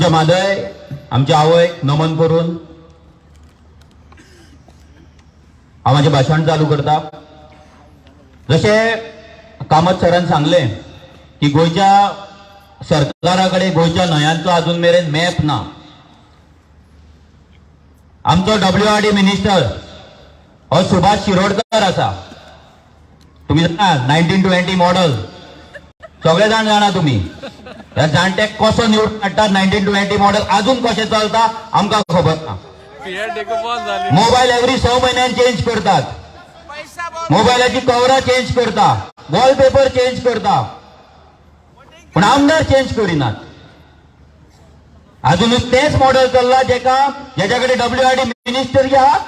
आमच्या मादय आमच्या आवयक नमन करून हांव माझे भाषण चालू करता। जशे कामत सरान सांगले की गोयच्या सरकाराकडे गोयच्या न्हयांचो अजून मेरेन मॅप ना। आमचो WRD मिनिस्टर हो सुभाष शिरोडकर आसा। तुम्ही जाणा 1920 मॉडेल सगळे जाणा तुम्ही। त्या जाणट्याक कसो निवडून हाडटात 1920 मॉडेल अजून कशें चलता आमकां खबर ना। मोबाईल एवरी 6 महिन्यान चेंज करतात, मोबाईलाची कवरां चेंज करता, वॉलपेपर चेंज करता, पण आमदार चेंज करिनात। अजूनच तेच मॉडेल चल्ला ज्याच्याकडे WRD मिनिस्टरी आहा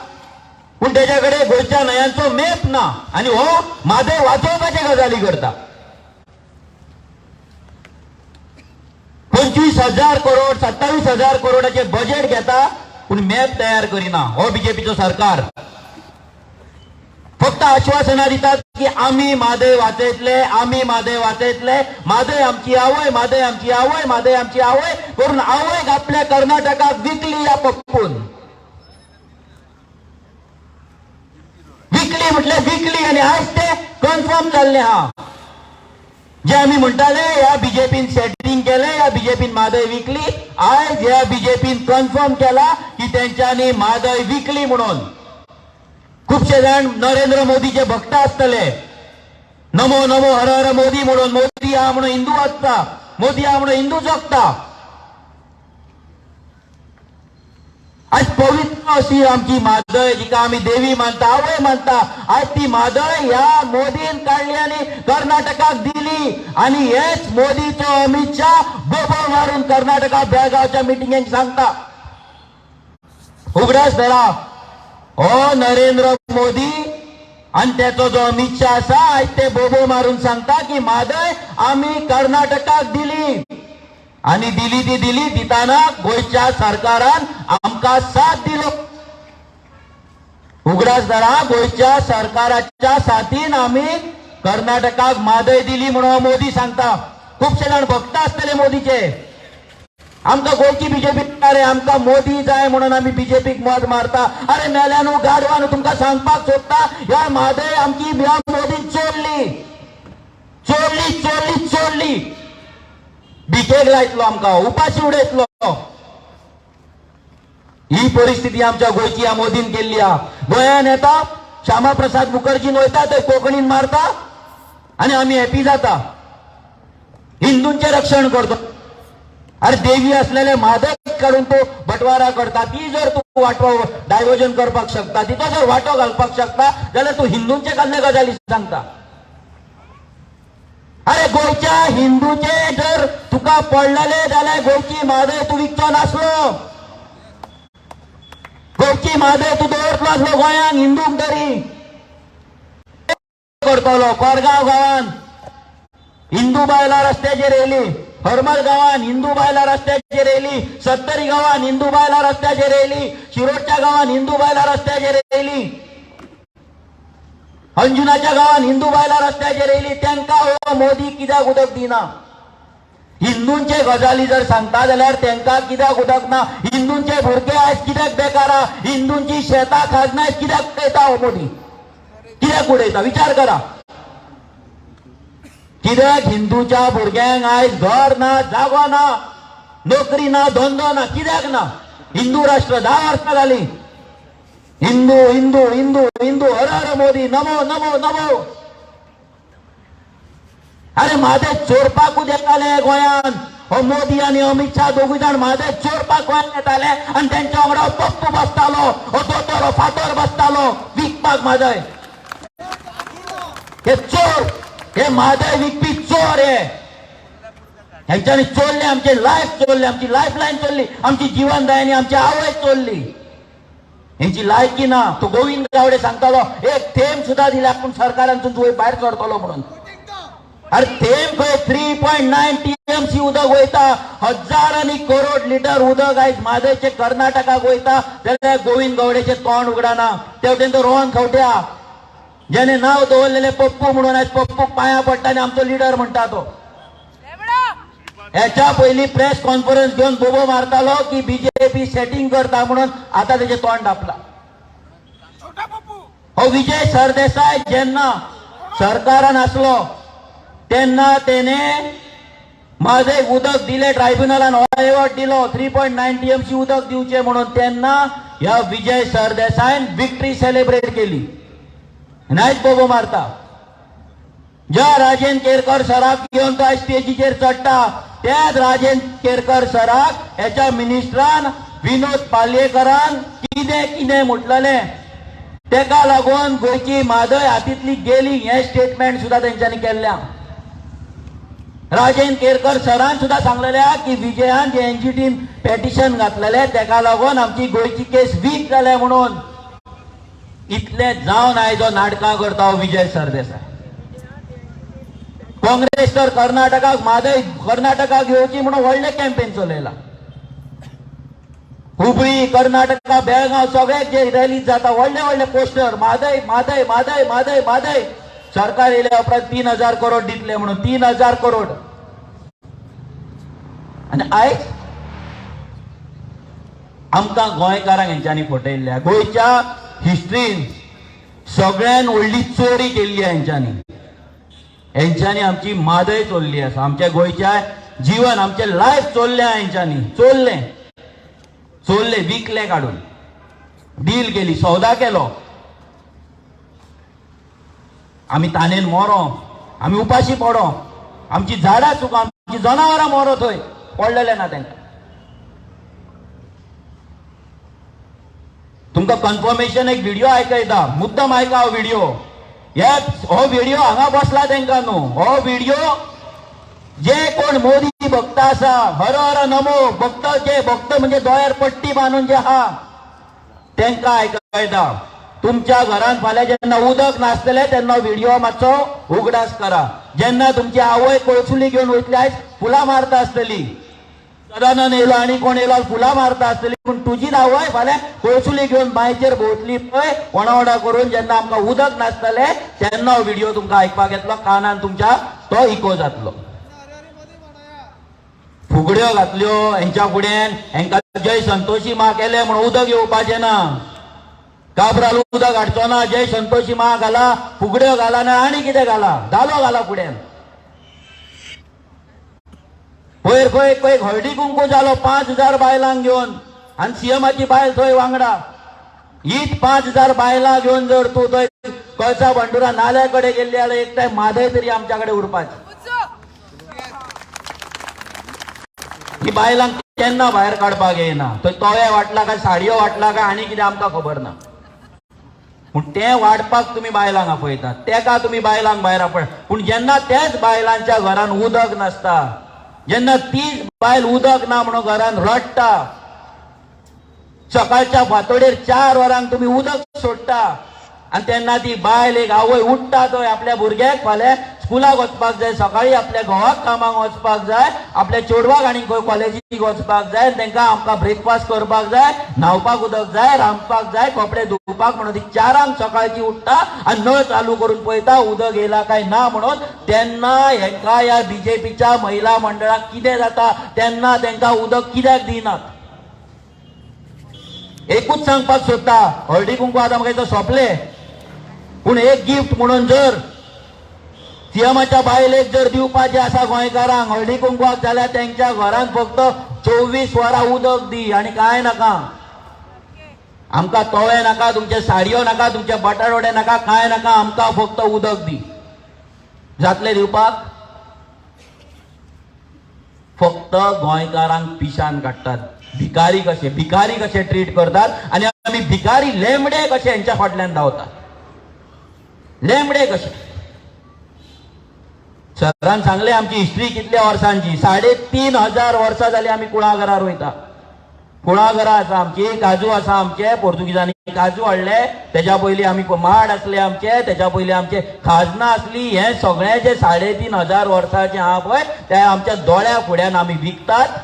पण त्याच्याकडे गोयच्या न्हयांचो मॅप ना आणि हो मादय वाचोवपाचे गजाली करता। 25,000 करोड 27,000 करोडाचे बजेट घेता पण मॅप तयार करिना हो बीजेपीचो सरकार। फक्त आश्वासना दितात की आम्ही मादय वाचयतले, आम्ही मादय वाचयतले, मादय आमची आवय, मादय आमची आवय, मादय आमची आवय करून आवयक आपल्या कर्नाटकाक विकली या पप्पून। विकली म्हटले विकली आणि आज ते कन्फर्म जाल्ले हा। जे आम्ही म्हणटाले या बीजेपीन सेटिंग केले, या बीजेपीन मादय विकली, आज या बीजेपीन कन्फर्म केला की त्यांच्यानी मादय विकली म्हणून। खूपशे जण नरेंद्र मोदीचे भक्त असतले, नमो नमो हर हर मोदी म्हणून, मोदी हा म्हणून हिंदू वाचता, मोदी हा म्हणून हिंदू जगता। आज पवित्र अशी आमची मादय जिका आम्ही देवी मानता, आवय मानता, आज ती मादय या मोदीन काढली आणि कर्नाटकात दिली आणि हेच मोदीचो अमित शाह बोबो मारून कर्नाटकात बेळगावच्या मिटिंगेक सांगता। उगडास धरा हो नरेंद्र मोदी आणि त्याचो जो अमित शाह आसा आज ते बोबो मारून सांगता की मादय आम्ही कर्नाटकात दिली आणि दिली ती दिली दिताना गोयच्या सरकारान आमका साथ दिलो। उगडास धरा गोयच्या सरकाराच्या साथीन आम्ही कर्नाटकाक मादय दिली म्हणून मोदी सांगता। खूपशे जण भक्त असतले मोदीचे, आमका गोयची बीजेपी अरे आमका मोदी जाय म्हणून आम्ही बीजेपीक मत मारता। अरे मेल्यानू गाडवानू तुमका सांगपाक सोदता या मादय आमची मोदी चोरली चोरली चोरली चोरली, बिकेक लायतलो आमका, उपाशी उडयतलो। ही परिस्थिती आमच्या गोयची या मोदीन केल्ली हा। गोंयान येता श्यामा प्रसाद मुखर्जीन वयता ते कोंकणीन मारता आणि आम्ही हॅपी जाता, हिंदूंचे रक्षण करतो। अरे देवी असलेले मादय काढून तो बटवारा करता, ती जर तू वाटो डायव्हर्जन करपाक शकता, तिथं जर वाटो घालपाक शकता जाल्यार तू हिंदूंचे कसले गजाली सांगता। अरे गोयच्या हिंदूचे जर तुका पडलेले जाल्यार गोयची मादय तू विकचो नासलो, गोयची मादय तू दवरतलो आसलो गोंयांक हिंदूक तरी करतलो। कोरगांव गांवान हिंदू बायला रस्त्याचेर येयली, हरमल गांवान हिंदू बायला रस्त्याचेर येयली, सत्तरी गांवान हिंदू बायला रस्त्याचेर येयली, शिरोडच्या गांवान हिंदू बायला रस्त्याचेर येयली, अंजुनाच्या गांवान हिंदू बायला रस्त्याचेर येयली। त्यांका हो मोदी कित्याक उदक दिना? हिंदूंचे गजाली जर सांगता जाल्यार त्यांका कित्याक उदक ना? हिंदूंचे भुरगे आज कित्याक बेकारा, हिंदूंची शेतां खाजना कित्याक उडयता हो मोदी? कित्याक उडयता विचार करा। कित्याक हिंदूच्या भुरग्यांक आज घर ना, जागो ना, नोकरी ना, धंदो ना, कित्याक ना? हिंदू राष्ट्र 10 वर्सां जाली। हिंदू हिंदू हिंदू हिंदू हर हर मोदी नमो नमो नमो। अरे मादय चोरपाकूच येताले गोंयान, हो मोदी आणि अमित शाह दोघूय जाण मादय चोरपाक गोंयान येताले आणि त्यांच्या वांगडा पप्पू बसतालो, हो दोतोर हो फातर बसतालो विकपाक मादय। हे चोर, हे मादय विकपी चोर हे। ह्यांच्यानी चोरले आमचे लाईफ, चोरले आमची लाईफलाईन चोरली, आमची जीवनदायिनी आमची आवय चोरली। यांची लायकी ना। तो गोविंद गावडे सांगतालो एक थेंब सुद्धा दिल्या पण सरकारांतून तुवें भायर सरतलो म्हणून। अरे थेंब खंय 3.9 TMC उदक वयता, हजारांनी करोड लिटर उदक आयज मादयचे कर्नाटकाक वयता जाल्यार गोविंद गावडेचे तोंड उगडाना। तेवटेन तो रोहन खंवट्या जेणे नाव दवरलेले पप्पू म्हणून आज पप्पूक पांयां पडटा आनी आमचो लिडर म्हणटा तो। याच्या पहिली प्रेस कॉन्फरन्स घेऊन बोबो मारतालो की बीजेपी सेटिंग करता म्हणून आता त्याचे तोंड आपला. हो विजय सरदेसाय जेन्ना सरकारान असलो तेन्ना तेने माझे उदक दिले ट्रायब्युनलान एवॉर्ड दिलो 3.9 TMC उदक दिवचे म्हणून. तेन्ना या विजय सरदेसायन विक्ट्री सेलिब्रेट केली. नाहीच बोबो मारता. ज्या राजेंद्र केरकर सराक घेऊन तो स्टेजीचेर चढता त्याच राजेंद्र केरकर सराक याच्या मिनिस्टरान विनोद पालयेकरान कितें म्हटलेले तेका लागून गोयची म्हादय हातींतली गेली हे स्टेटमेंट सुद्धा तेंच्यांनी केल्ल्या. राजेंद्र केरकर सरान सुद्धा सांगलेले की विजयान जे एनजीटीन पेटिशन घातलेले तेका लागून आमची गोयची केस वीक जाल्या म्हणून. इतले जावन आयजो नाटकां करता हो विजय सरदेसाय. काँग्रेस तर कर्नाटकाक म्हादय कर्नाटकाक घेवची म्हणून व्हडले कॅम्पेन चलयला. हुबळी कर्नाटका बेळगांव सगळे जे रॅली जाता व्हडले व्हडले पोस्टर म्हादय म्हादय म्हादय म्हादय म्हादय. सरकार येयल्या उपरांत 3000 करोड दितले म्हणून 3000 करोड. आणि आयज आमकां गोंयकारांक हेंच्यांनी फटयल्ल्या. गोंयच्या हिस्ट्रीन सगळ्यान व्हडली चोरी केल्ली हेंच्यांनी. हेंच्यांनी आमची म्हादय चोरली आसा. आमच्या गोंयच्या जीवन आमचे लायफ चोरले हेंच्यांनी. चोरले विकले काडून डील केली सौदा केलो. आमी तानेन मरो आमी उपाशी पडो आमची झाडां चुको आमची जनावरां मरो थंय पडलेले ना तांकां. तुमकां कन्फर्मेशन एक व्हिडिओ आयकयता मुद्दम आयका हो व्हिडिओ. हो व्हिडिओ हांगा बसला तांकां न्हू. हो व्हिडिओ जे कोण मोदी भक्त आसा हर हर नमो भक्त जे भक्त म्हणजे दोळ्यार पट्टी बांदून जे आहा तांकां आयकयता. तुमच्या घरान फाल्यां जेन्ना उदक नासतले तेन्ना व्हिडिओ मातसो उगडास करा. जेन्ना तुमची आवय कोळसुली घेऊन वयतली आयज फुलां मारता आसतली सदानंद येयलो आनी कोण येयलो फुलां मारता आसतली पूण तुजी आवय फाल्यां कोळसुली घेऊन बांयचेर भोंवतली पळय कोणावडा करून जेन्ना आमकां उदक नासतले तेन्ना हो व्हिडिओ तुमकां आयकपाक येतलो कानान तुमच्या तो इको जातलो. फुगड्यो घातल्यो हेंच्या फुड्यान हेंकां जय संतोशी मा केले म्हणून उदक येवपाचें ना. काबराल उदक हाडचो ना जय संतोशी मा घाला फुगड्यो घाला ना आनी कितें घाला धालो घाला फुड्यान. पयर खंय हळदी कुंकू जालो 5000 बायलांक घेवन आनी सीएमाची बायल थंय वांगडा. हीच 5000 बायलां घेवन जर तूं थंय कळसा बंडुरा नाल्या कडेन गेल्ली जाल्यार एक टायम म्हादय तरी आमच्या कडेन उरपाची. ही बायलांक केन्ना भायर काडपाक येना. थंय तोवे वाटला काय साडयो वाटला काय आनी कितें आमकां खबर ना. पूण तें वाडपाक तुमी बायलांक आपयतात तेका तुमी बायलांक भायर आपय. पूण जेन्ना त्याच बायलांच्या घरान उदक नासता जेन्ना तीच बायल उदक ना म्हणून घरान रडटा सकाळच्या फातोडेर 4 वरांक तुमी उदक सोडटा आनी तेन्ना ती बायल एक आवय उठता थंय आपल्या भुरग्याक फाल्यां स्कुलाक वचपाक जाय सकाळी आपल्या घोवाक कामाक वचपाक जाय आपल्या चेडवाक आनी खंय कॉलेजीक वचपाक जाय तांकां आमकां ब्रेकफास्ट करपाक जाय न्हावपाक उदक जाय रांदपाक जाय कपडे धुवपाक म्हणून ती 4 सकाळची उठता आनी नळ चालू करून पळयता उदक येयला काय ना म्हणून. तेन्ना हेंकां ह्या बीजेपीच्या महिला मंडळाक कितें जाता तेन्ना तांकां उदक कित्याक दिनात. एकूच सांगपाक सोदता हळदी कुंकू आतां म्हाका सोंपले पूण एक गिफ्ट म्हणून जर सीएमाच्या बायलेक जर दिवपाचे आसा गोंयकारांक हळदी कुंकवाक जाल्यार तेंच्या घरान फक्त 24 वरां उदक दी आनी कांय नाका. आमकां तोळे नाका तुमचे साडयो नाका तुमचे बटाटवडे नाका कांय नाका आमकां फक्त उदक दी. जातले दिवपाक? फक्त गोंयकारांक पिशान काडटात. भिकारी कशे ट्रीट करतात आनी आमी भिकारी लेंबडे कशे हेंच्या फाटल्यान धांवतात. लेंबडे कशे. सरान सांगले आमची हिस्ट्री कितल्या वर्सांची 3500 वर्सां जाली आमी कुळागरार वयता. कुळागरां आसा आमची काजू आसा आमचे पोर्तुगीजांनी काजू हाडले तेच्या पयलीं आमी माड आसले आमचे तेच्या पयलीं आमचे खाजनां आसली. हे सगळे जे 3500 वर्सांचे आहा पळय ते आमच्या दोळ्या फुड्यान आमी विकतात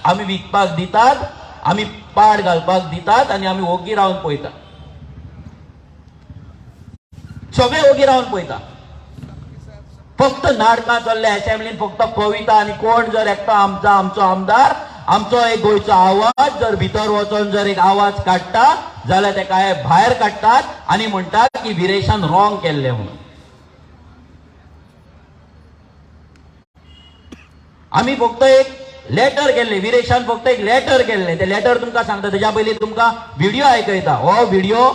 आमी विकपाक दितात आमी पाड घालपाक दितात आनी आमी ओगी रावन पळयतात. सगळे ओगी रावन पळयता. फक्त नाटकां चल्ले असेंब्लीन, फक्त कविता, आणि कोण जर एकटो आमचो आमदार, आमचो एक गोंयचो आवाज जर भितर वचून जर एक आवाज काडटा जाल्यार तेका भायर काडटात आणि म्हणटात की विरेशान रॉंग केल्ले म्हणून. आम्ही फक्त एक लेटर केल्ले, विरेशान फक्त एक लेटर केल्ले. ते लेटर तुमकां सांगता, तेच्या पयलीं तुमकां व्हिडिओ आयकयता. हो व्हिडिओ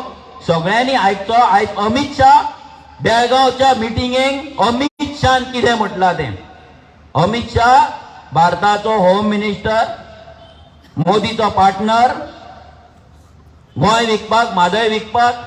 सगळ्यांनी आयकचो. आयज अमित शाह बेळगांवच्या मिटिंगेक अमित शाह कितें म्हटलां तें. अमित शाह भारताचो होम मिनिस्टर, मोदीचो पार्टनर, गोंय विकपाक, म्हादय विकपाक,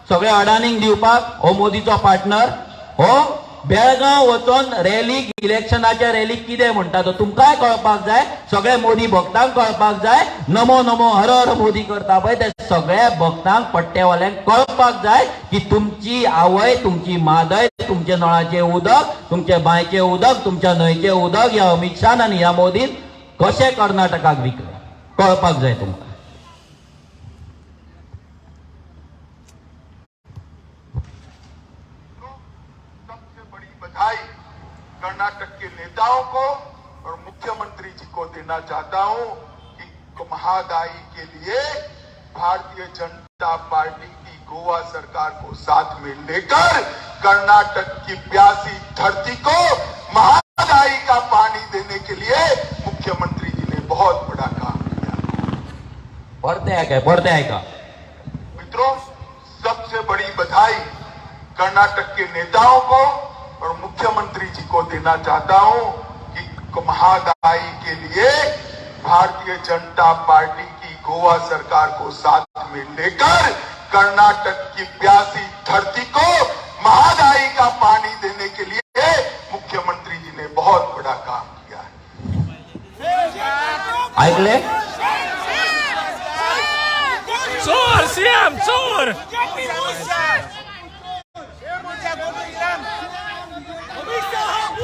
सगळे अडानींक दिवपाक हो मोदीचो पार्टनर. हो बेळगांव वचून रॅलीक, इलेक्शनाच्या रॅलीक कितें म्हणटा तो तुमकांय कळपाक जाय, सगळे मोदी भक्तांक कळपाक जाय. नमो नमो हर हर मोदी करता पळय ते सगळ्या भक्तांक, पट्टेवाल्यांक कळपाक जाय की तुमची आवय, तुमची मादय, तुमचे नळाचे उदक, तुमचे बांयचे उदक, तुमच्या न्हंयचे उदक ह्या अमित शाह आनी ह्या मोदीन कशें कर्नाटकाक विकले, कळपाक जाय तुमकां. कर्नाटक के नेताओं को और मुख्यमंत्री जी को देना चाहता हूं कि महादाई के लिए भारतीय जनता पार्टी की गोवा सरकार को साथ में लेकर कर्नाटक की प्यासी धरती को महादाई का पानी देने के लिए मुख्यमंत्री जी ने बहुत बड़ा काम किया. पढ़ते हैं का मित्रों, सबसे बड़ी बधाई कर्नाटक के नेताओं को और मुख्यमंत्री जी को देना चाहता हूं कि महादाई के लिए भारतीय जनता पार्टी की गोवा सरकार को साथ में लेकर कर्नाटक की प्यासी धरती को महादाई का पानी देने के लिए मुख्यमंत्री जी ने बहुत बड़ा काम किया है. ऐकले? चोर सीएम चोर.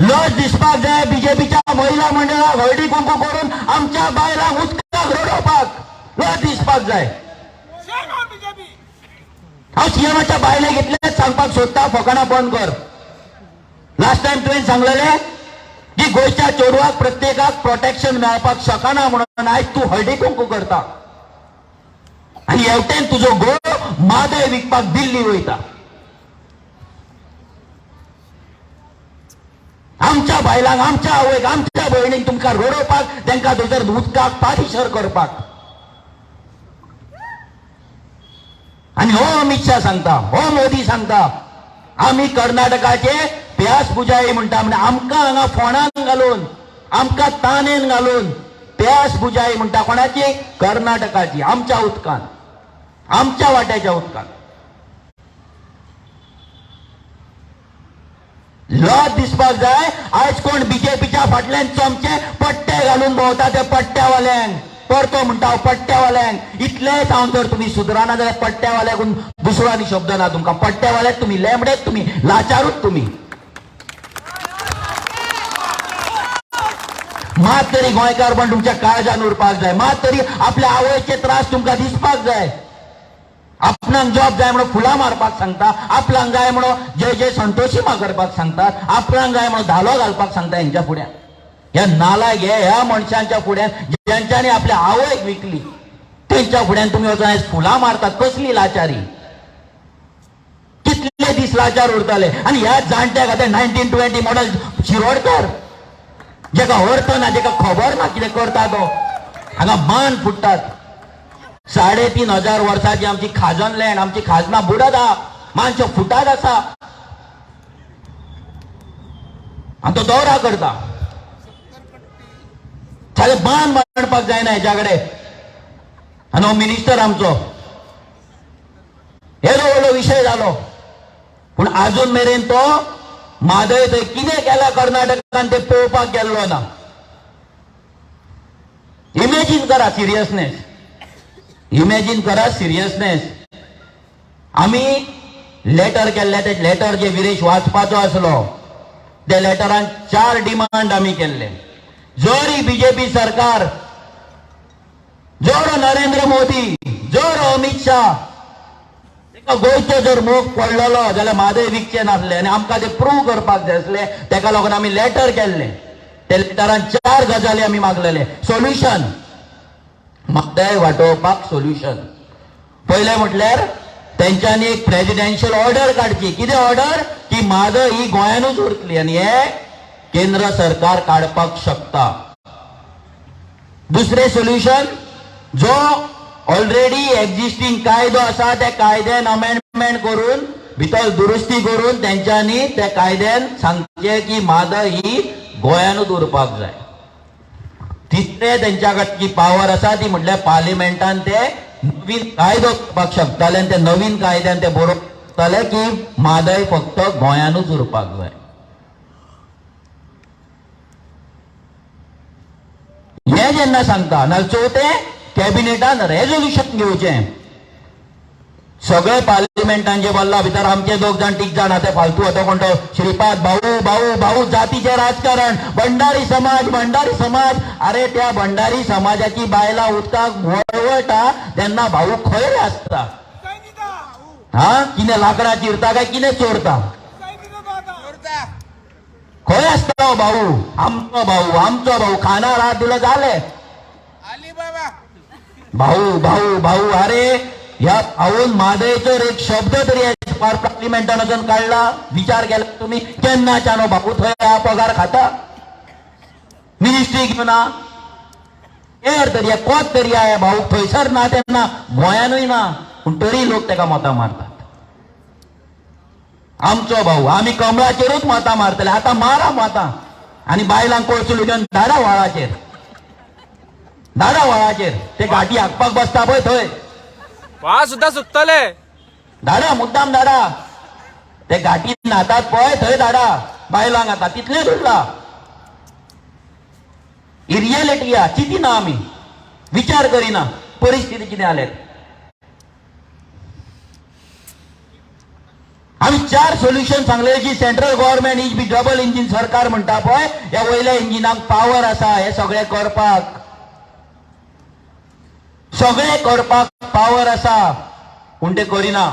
लस दिसपाक जाय. बीजेपीच्या महिला मंडळाक हळदी कुंकू करून आमच्या बायलांक उदकाक रडोवपाक लस दिसपाक जाय. हांव सीएमाच्या बायलेक इतलेंच सांगपाक सोदता, फकाणां बंद कर. लास्ट टाइम तुवें सांगलेलें की गोंयच्या चेडवाक प्रत्येकाक प्रोटेक्शन मेळपाक शकना म्हणून आयज तूं हळदी कुंकू करता आनी हेवटेन तुजो घोव मादय विकपाक दिल्ली वयता. आमच्या बायलांक, आमच्या आवयक, आमच्या भयणीक तुमकां रडोवपाक, तांकां थंयसर उदकाक पारिशर करपाक. आनी हो अमित शाह सांगता, हो मोदी सांगता आमी कर्नाटकाचे प्यास पुजाई म्हणटा. म्हणजे आमकां हांगा फोंडान घालून, आमकां तानेन घालून प्यास पुजाई म्हणटा. कोणाची? कर्नाटकाची. आमच्या उदकान, आमच्या वाट्याच्या उदकान. लज दिसपाक जाय. आयज कोण बीजेपीच्या फाटल्यान चमचे पट्टे घालून भोंवता ते पट्ट्यावाल्यांक परतो म्हणटा हांव पट्ट्यावाल्यांक. इतलेच हांव जर तुमी सुदरना जाल्यार पट्ट्यावाल्याकून दुसरो आनी शब्द ना तुमकां. पट्ट्यावालेच तुमी, लेंबडेच तुमी, लाचारूच तुमी. मात तरी गोंयकार पण तुमच्या काळजान उरपाक जाय. मात तरी आपल्या आवयचे त्रास तुमकां दिसपाक जाय. आपणाक जॉब जाय म्हणून फुलां मारपाक सांगता, आपणाक जाय म्हणून जय जय संतोषीमा करपाक सांगतात, आपणाक जाय म्हणून धालो घालपाक सांगता. हेंच्या फुड्यान, ह्या नालायक ह्या मनशांच्या फुड्यान, ज्यांच्यानी आपल्या आवयक विकली, त्यांच्या फुड्यान तुम्ही वचून आयज फुलां मारतात. कसली लाचारी. कितले दीस लाचार उरतले. आनी ह्या जाणट्या खातीर 1920 मॉडेल शिरोडकर, जेका अर्थ ना, जेका खबर ना कितें करता तो, हांगा मान फुटतात. 3,500 वर्सांची आमची खाजन लँड, आमची खाजना बुडत आहा, मानशे फुटात आसा आनी तो दौरा करता. सारे बांद मांडपाक जायना हेच्या कडेन. आनी हो मिनिस्टर आमचो येदो व्हडलो विशय जालो, पूण आजून मेरेन तो मादय थंय कितें केला कर्नाटकान ते पळोवपाक गेल्लो ना. इमेजीन करा सिरियसनेस, इमेजीन करा सिरियसनेस. आमी लेटर केल्ले, ते लेटर जे विरेश वाचपाचो आसलो, त्या लेटरान 4 डिमांड आमी केल्ले. जर ही बीजेपी सरकार, जर नरेंद्र मोदी, जर अमित शाह गोंयचो जर मोग पडलेलो जाल्यार म्हादय विकचे नासले आनी आमकां ते प्रूव करपाक जाय आसले. तेका लागून आमी लेटर केल्ले. त्या लेटरान 4 गजाली आमी मागलेले. सोल्युशन, म्हादय वाटोवपाक सोल्युशन. पयलें म्हटल्यार तेंच्यांनी एक प्रेसिडेन्शियल ऑर्डर काडची. कितें ऑर्डर? की म्हादय ही गोंयानूच उरतली आनी हे केंद्र सरकार काडपाक शकता. दुसरें सोल्युशन, जो ऑलरेडी एक्झिस्टिंग कायदो आसा त्या कायद्यान अमेंडमेंट करून भितर दुरुस्ती करून तेंच्यांनी त्या कायद्यान सांगचे की म्हादय ही गोंयानूच उरपाक जाय. तिसरें तेंच्या कडेन जी पावर आसा ती म्हटल्यार पार्लिमेंटान ते नवीन कायदो करपाक शकताले आनी त्या नवीन कायद्यान ते बरोवपाक की म्हादय फक्त गोंयानूच उरपाक जाय. हे जेन्ना सांगता नाल्यार चवथें कॅबिनेटान रेझोल्युशन घेवचें. सगळे पार्लिमेंटांचे बल्ला भितर आमचे 2 जाण 3 जाण आतां फालतू होतो कोण तो श्रीपाद भाऊ भाऊ भाऊ जातीचे राजकारण, भंडारी समाज. अरे त्या भंडारी समाजाची बायलां उदकाक वळवटा तेन्ना भाऊ खंय आसता? हा, कितें लाकडां चिरता काय कितें चोरता? खंय आसता हो भाऊ? आमचो भाऊ खानार हात दिलो जाले. भाऊ अरे ह्या पावून म्हादयचो एक शब्द तरी पार्लिमेंटान वचून काढला? विचार केला तुम्ही? केन्नाच्यानो भाऊ थंय हा पगार खाता? मिनिस्ट्री घेवना तरी कोत तरी आहे भाऊ थंयसर ना तेन्ना गोंयानूय ना पूण तरी लोक तेका मतां मारतात. आमचो भाऊ, आमी कमळाचेरूच मतां मारतले. आतां मारा मतां आनी बायलांक कोळसून घेवन धाडा व्हाळाचेर ते गाठी हाकपाक बसता पळय थंय. व्हाळ सुद्धा सुकतले. धाडा, मुद्दाम धाडा. ते गाठी न्हातात पळय थंय धाडा बायलांक. आता तितलेच उरला. ही रियलिटी हा. चिंतिना आमी, विचार करिना परिस्थिती कितें जाल्यार. आमी 4 सोल्युशन सांगले जी सेंट्रल गव्हर्नमेंट ही बी डबल इंजिन सरकार म्हणटा पळय, ह्या वयल्या इंजिनाक पावर आसा हे सगळे करपाक. पावर आसा पूण ते करिना.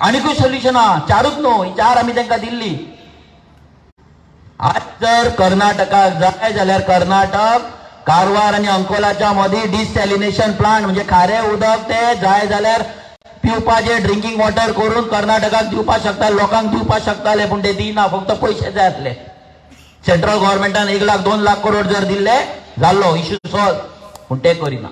आनीकूय सोल्युशन आहा. 4च न्हू, ही 4 आमी तांकां दिल्ली. आज जर कर्नाटकाक जाय जाल्यार कर्नाटक कारवार आनी अंकोलाच्या मदीं डिसॅलिनेशन प्लांट म्हणजे खारें उदक ते जाय जाल्यार पिवपाचे ड्रिंकिंग वॉटर करून कर्नाटकाक दिवपाक शकता, लोकांक दिवपाक शकताले पूण ते दिना. फक्त पयशे जाय आसले. सेंट्रल गव्हर्नमेंटान 1 लाख 2 लाख करोड जर दिल्ले जाल्लो इश्यू सॉल्व, पूण ते करिना.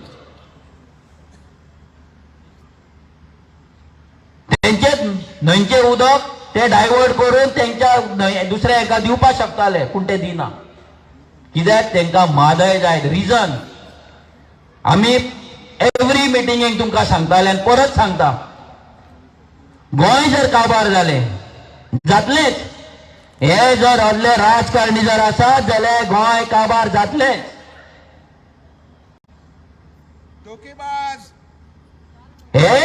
तेंचेच न्हंयचे उदक ते डायवर्ट करून तेंच्या दुसऱ्या एका दिवपाक शकताले पूण ते दिना. कित्याक तेंकां म्हादय जाय. रिजन आमी एवरी मिटिंगेक तुमकां सांगताले आनी परत सांगता, गोंय जर काबार जाले जातलेच. हे जर असले राजकारणी जर आसात जाल्यार गोंय काबार जातलेच. हे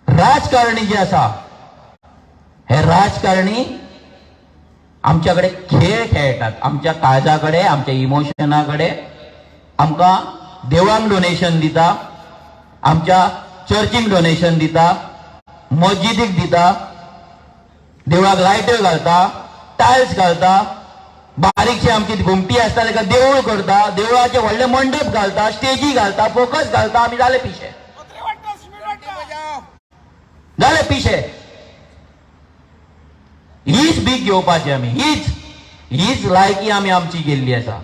राजकारणी जे आसा हे राजकारणी आमच्याकडे खेळ खेळटात. आमच्या काळजाकडे, आमच्या इमोशनाकडे. आमकां देवांक डोनेशन दिता, आमच्या चर्चीक डोनेशन दिता, मस्जिदीक दिता, देवळाक लायट्यो घालता, टायल्स घालता, बारीकशी आमची घुमटी आसता ताका देवूळ करता, देवळाचे व्हडले मंडप घालता, स्टेजी घालता, फोकस घालता. आमी जाले पिशे. हीच भीक घेवपाची आमी. हीच लायकी आमी आमची गेल्ली आसा.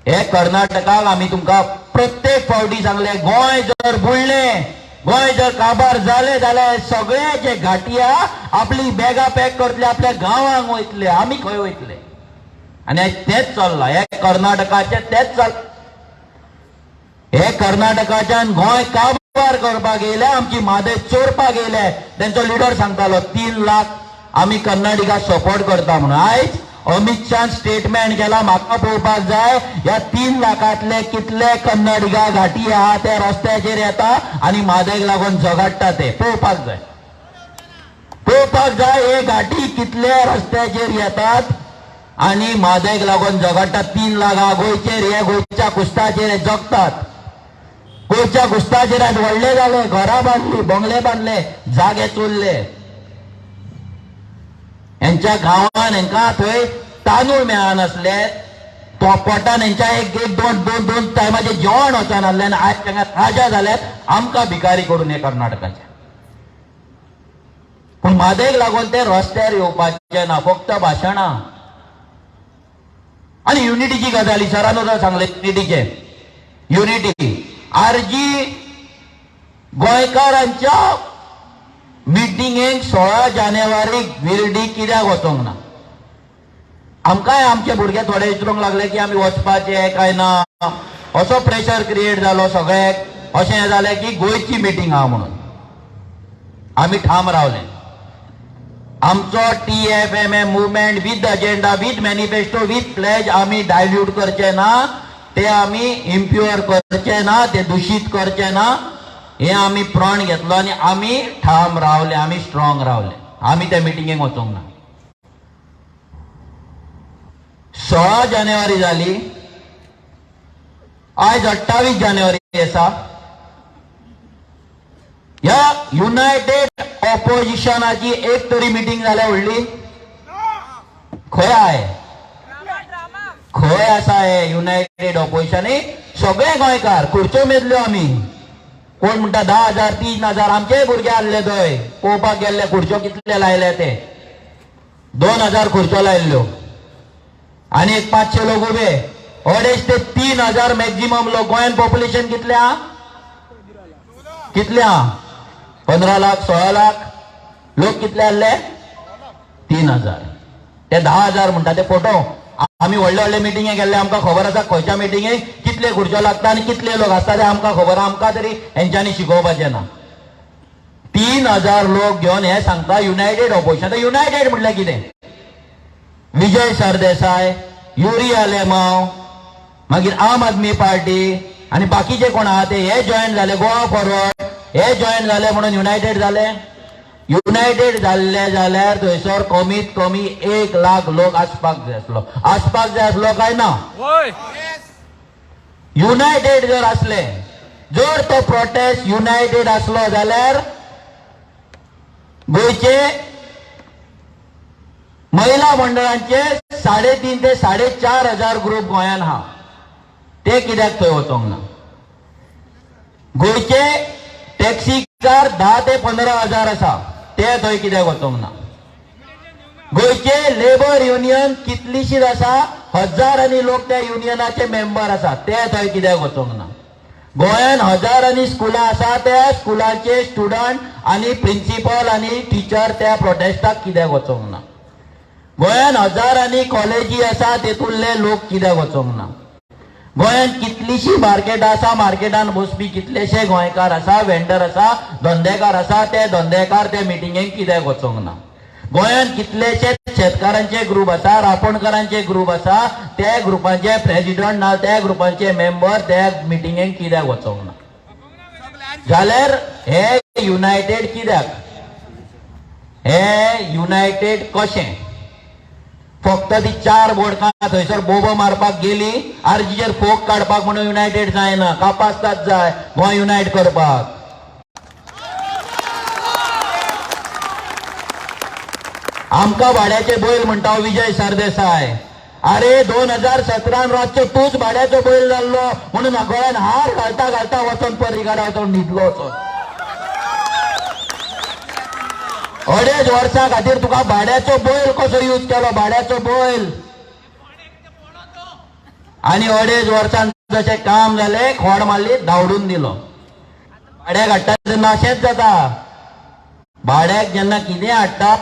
हे कर्नाटकाक आमी तुमकां प्रत्येक फावटी सांगले, गोंय जर बुडलें, गोंय जर काबार जालें जाल्यार सगळे जे घाटी आहा आपली बॅगा पॅक करतले, आपल्या गांवांक वयतले. आमी खंय वयतले? आनी तेच चल्लां. हे कर्नाटकाचे तेच चल. हे कर्नाटकाच्यान गोंय काबार करपाक येयले, आमची म्हादय चोरपाक येयले. तेंचो लिडर सांगतालो 3 लाख आमी कर्नाटकाक सपोर्ट करता म्हणून. आयज अमित शाह स्टेटमेंट केला, म्हाका पळोवपाक जाय ह्या 3 लाखांतले कितले कर्नाटका घाटी आहा ते रस्त्याचेर येता आनी म्हादयक लागून झगडटा. ते पळोवपाक जाय हे घाटी कितले रस्त्याचेर येतात आनी म्हादयक लागून झगडटात. 3 लाख गोंयचेर, हे गोंयच्या कुस्ताचेर जगतात. गोंयच्या गुस्ताचेरांत व्हडले जाले, घरां बांदली, बंगले बांदले, जागे चोरले. यांच्या गांवान हांकां थंय तांदूळ मेळनासले, तो पोटान हेंच्या एक दोन टायमाचे जेवण वचनासलें आनी आयज तांकां राजा जाल्यात, आमकां भिकारी करून हे कर्नाटकाचे. पूण म्हादयक लागून ते रस्त्यार येवपाचे ना, फक्त भाशणां. आणि युनिटीची गजाली सरान सांगले, युनिटीचे युनिटी आरजी गोंयकारांच्या मिटिंगेक 16 जानेवारीक विर्डी कित्याक वचोंक ना. आमकांय आमचे भुरगे थोडे विचारूंक लागले की आमी वचपाचे काय ना. असो प्रेशर क्रिएट जालो सगळ्याक. अशें जालें की गोंयची मिटींग आहा म्हणून आमी ठाम रावले. आमचो TFMM movement with agenda, with manifesto, with pledge आमी डायल्यूट करचे ना, ते आमी इम्प्युअर करचे ना, ते दूषित करचे ना, हे आमी प्रण घेतलो आनी आमी ठाम रावले, आमी स्ट्रॉंग रावले. आमी त्या मिटिंगेक वचोंक ना. 16 जानेवारी जाली, आज 28 जानेवारी आसा. ह्या युनायटेड ऑपोजिशनाची एक तरी मिटिंग जाल्या व्हडली? खंय आहे? खंय आसा हे युनायटेड ऑपोजिशन? सगळे गोंयकार खुर्च्यो मेजल्यो आमी. कोण म्हणटा 10,000 3,000 आमचे भुरगे आसले थंय पळोवपाक गेल्ले, खुर्च्यो कितले लायले ते 2,000 खुर्च्यो लायल्ल्यो आनी एक 500 लोक उबे. 2,500 ते 3,000 मॅक्झिमम लोक. गोंयान पॉप्युलेशन कितले आहा? कितले आहा? 15 लाख 16 लाख. लोक कितले आसले? 3,000. ते 10,000 म्हणटा ते फोटो. आमी व्हडले व्हडले मिटिंगे गेल्ले, आमकां खबर आसा खंयच्या मिटिंगेक कितले खुर्च्यो लागता आनी कितले लोक आसता ते आमकां खबर. आमकां तरी हेंच्यांनी शिकोवपाचें ना. 3,000 लोक घेवन हे सांगता युनायटेड ऑपोजिशन. युनायटेड म्हणल्यार कितें? विजय सरदेसाय, युरी आलेमांव, मागीर आम आदमी पार्टी आनी बाकीचे कोण आहा ते हे जॉयन जाले. गोवा फॉरवर्ड हे जॉयन जाले म्हणून युनायटेड जाले. युनायटेड जाल्ले जाल्यार थंयसर कमीत कमी 1 लाख लोक आसपाक जाय आसलो. आसपाक जाय आसलो काय ना? युनायटेड जर असले, जर तो प्रोटेस्ट युनायटेड असलो जाल्यार गोंयचे महिला मंडळांचे 3,500 ते 4,500 ग्रुप गोंयान आहा. ते कित्याक थंय वचोंक ना? गोंयचे टॅक्सी कार 10 ते 15,000 आसा, ते थंय कित्याक वचोंक ना? गोंयचे लेबर युनियन कितलीशीच आसा, हजारांनी लोक त्या युनियनाचे मेंबर आसा, ते थंय कित्याक वचोंक ना? गोंयान हजारांनी स्कुलां आसा, त्या स्कुलाचे स्टुडंट आनी प्रिन्सिपल आनी टिचर त्या प्रोटेस्टाक कित्याक वचोंक ना? गोंयान हजारांनी कॉलेजी आसा, तेतूंतले लोक कित्याक वचोंक ना? गोंयान कितलीशी मार्केटां आसा, मार्केटान बसपी कितलेशे गोंयकार आसा, वेंडर आसा, धंदेकार आसा, ते धंदेकार त्या मिटिंगेक कित्याक वचोंक ना? गोंयान कितलेशे शेतकारांचे ग्रुप आसा, रापणकारांचे ग्रुप आसा, त्या ग्रुपाचे प्रेसिडेंट ना, त्या ग्रुपांचे मेंबर त्या मिटिंगेक कित्याक वचोंक ना? जाल्यार हे युनायटेड कित्याक? हे युनायटेड कशें? फक्त ती 4 बोडकां थंयसर बोबो मारपाक गेली, आरजीचेर फोक काडपाक म्हणून युनायटेड जायना. कापासताच जाय गोंय युनायट करपाक. आमकां भाड्याचे बैल म्हणटा विजय सरदेसाय. अरे 2017 रातचो तूच भाड्याचो बैल जाल्लो म्हणून गोंयान हार घालता घालता वचून पर्रीकारा वचून न्हिदलो वचून. 2.5 वर्सां खातीर तुका भाड्याचो बैल कसो यूज केलो? भाड्याचो बैल. आनी 2.5 वर्सान जशें काम जालें, खोड मारली, धांवडून दिलो. भाड्याक हाडटा तेन्ना अशेंच जाता. भाड्याक जेन्ना कितें हाडटा,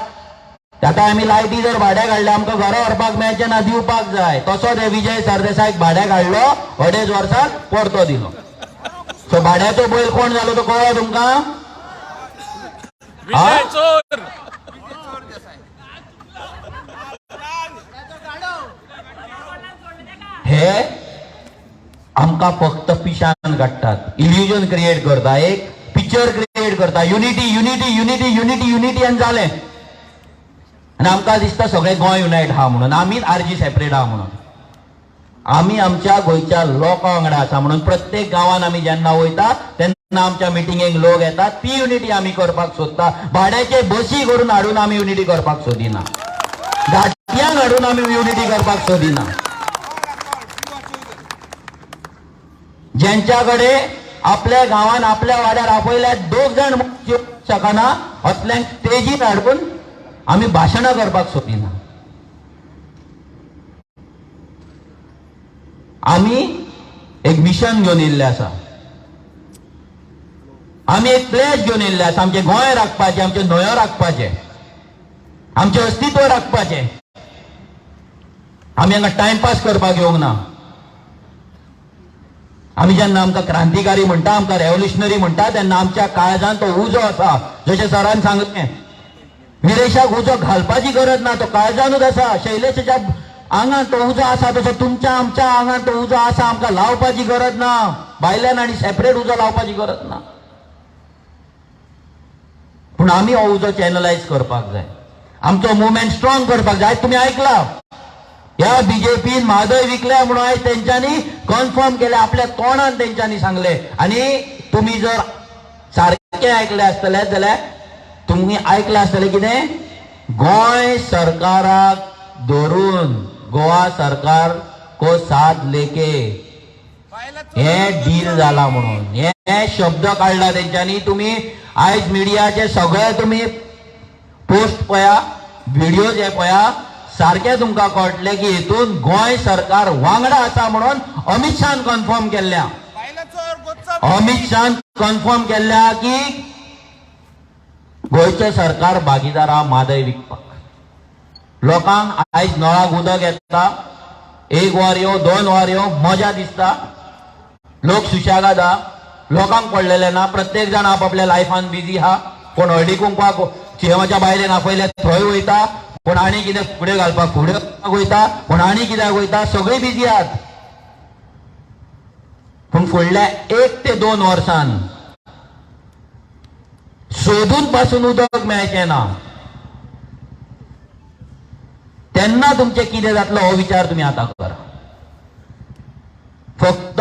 आतां आमी लायटी जर भाड्याक हाडल्या आमकां घरा व्हरपाक मेळचें ना, दिवपाक जाय. तसो ते विजय सरदेसायक भाड्याक हाडलो, 2.5 वर्सान परतो दिलो. सो भाड्याचो बैल कोण जालो तो कळ्ळो तुमकां? विजय चोर. हे आमकां फक्त पिशान काडटात, इल्युजन क्रिएट करता, एक पिक्चर क्रिएट करता. Unity unity unity unity unity आनी जालें. आनी आमकां दिसता सगळें गोंय युनायट आहा म्हणून, आमीच आरजी सेपरेट आहा म्हणून. आम्ही आमच्या गोयच्या लोकां वांगडा आसा म्हणून प्रत्येक गावात आम्ही जेन्ना वयता तेन्ना आमच्या मिटिंगेक लोक येतात ती युनिटी आम्ही करपाक सोदता भाड्याचे बसी करून हाडून आम्ही युनिटी करपाक सोदिना गाडयांक हाडून आम्ही युनिटी करपाक सोदिना ज्यांच्याकडे आपल्या गावात आपल्या वाड्यार आपयल्या 2 जण शकना असल्यांक स्टेजीर हाडून आम्ही भाशणां करपाक सोदिना आम्ही एक मिशन घेवन येयल्ले आसा आम्ही एक प्लेज घेवन येयल्ले आसा आमचे गोंय राखपाचे आमचे न्हंयो राखपाचे आमचे अस्तित्व राखपाचे आम्ही हांगा टाइमपास करपाक येवंक ना आम्ही जेन्ना आमकां क्रांतिकारी म्हणटा आमकां रेव्होल्युशनरी म्हणटा तेन्ना आमच्या काळजान तो उजो आसा जशें सरान सांगलें विरेशाक उजो घालपाची गरज ना तो काळजानूच आसा शैलेशाच्या आंगान तो उजो आसा तसो तुमच्या आमच्या आंगान तो उजो आसा आमकां लावपाची गरज ना भायल्यान आनी सेपरेट उजो लावपाची गरज ना पूण आमी हो उजो चॅनलायज करपाक जाय आमचो मुवमेंट स्ट्रॉंग करपाक जाय तुमी आयकला ह्या बीजेपीन म्हादय विकल्या म्हणून आयज तेंच्यांनी कन्फर्म केले आपल्या तोंडान तेंच्यांनी सांगले आनी तुमी जर सारखे आयकले आसतले जाल्यार तुमी आयकले आसतले कितें गोंय सरकाराक धरून गोवा सरकार को साथ लेके हे डील जाला म्हणून हे शब्द काढला तेंच्यांनी तुम्ही आयज मिडियाचे सगळे तुम्ही पोस्ट पळया व्हिडिओ जे पळया सारखे तुमकां कळटले की हेतून गोंय सरकार वांगडा आसा म्हणून अमित शान कन्फर्म केल्ल्या अमित शान कन्फर्म केल्ल्या की गोंयचे सरकार भागीदार आहा म्हादय विकपाक लोकांक आयज नळाक उदक येता 1 वर येवं 2 वर येवं मजा दिसता लोक सुशेगाद आहा लोकांक पडलेले ना प्रत्येक जण आपापल्या लायफान बिजी आहा कोण हळदी कुंकवाक शेवाच्या बायलेन आपयले थंय वयता कोण आनी कितें फुडें घालपाक फुडें वयता कोण आनी कित्याक वयता सगळीं बिजी आहात पूण फुडल्या 1 ते 2 वर्सान सोदून पासून उदक मेळचें ना तेन्ना तुमचें कितें जातलो हो विचार तुमी आतां करा फक्त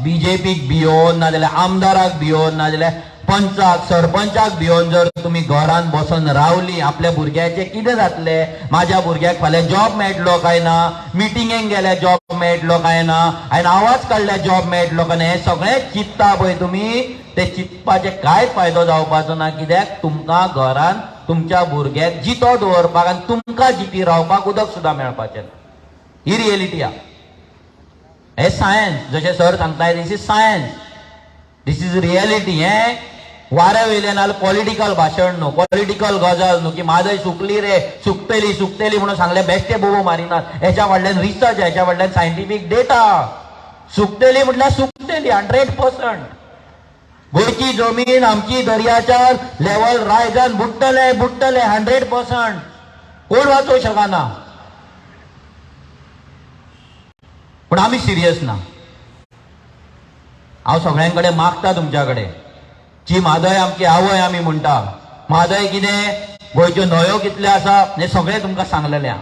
बीजेपीक भियोन नाजाल्यार आमदाराक भियोन नाजाल्यार पंचाक सरपंचाक भियोन जर तुम्ही घरान बसून रावली आपल्या भुरग्याचे कितें जातले माझ्या भुरग्याक फाल्यां जॉब मेळटलो काय ना मिटिंगेक गेल्या जॉब मेळटलो काय ना हांवें आवाज काडल्या जॉब मेळटलो काय ना हें सगळें चिंतता पळय तुमी ते चिंतपाचे कांय फायदो जावपाचो ना कित्याक तुमकां घरान तुमच्या भुरग्याक जितो दवरपाक आनी तुमकां जिती रावपाक उदक सुद्दां मेळपाचें ना ही रियलिटी आहा हे सायन्स जशें सर सांगताय this is science this is reality हें वाऱ्या वयलें नाल्यार पॉलिटिकल भाशण न्हू पॉलिटिकल गजाल न्हू की म्हादय सुकली रे सुकतली सुकतली म्हणून सांगले बेश्टे बोबो मारिनात हेच्या फाटल्यान रिसर्च हेच्या फाटल्यान सायंटिफीक डेटा सुकतली म्हटल्यार सुकतली 100% गोंयची जमीन आमची दर्याच्या लेवल रायजान बुडटले बुडटले 100% कोण वाचोवंक शकना पण आमी सिरियस ना हांव सगळ्यांकडे मागता तुमच्याकडे जी म्हादय आमची आवय आमी म्हणटा म्हादय कितें गोंयच्यो न्हंयो कितल्यो आसा हें सगळें तुमकां सांगलेलें आहा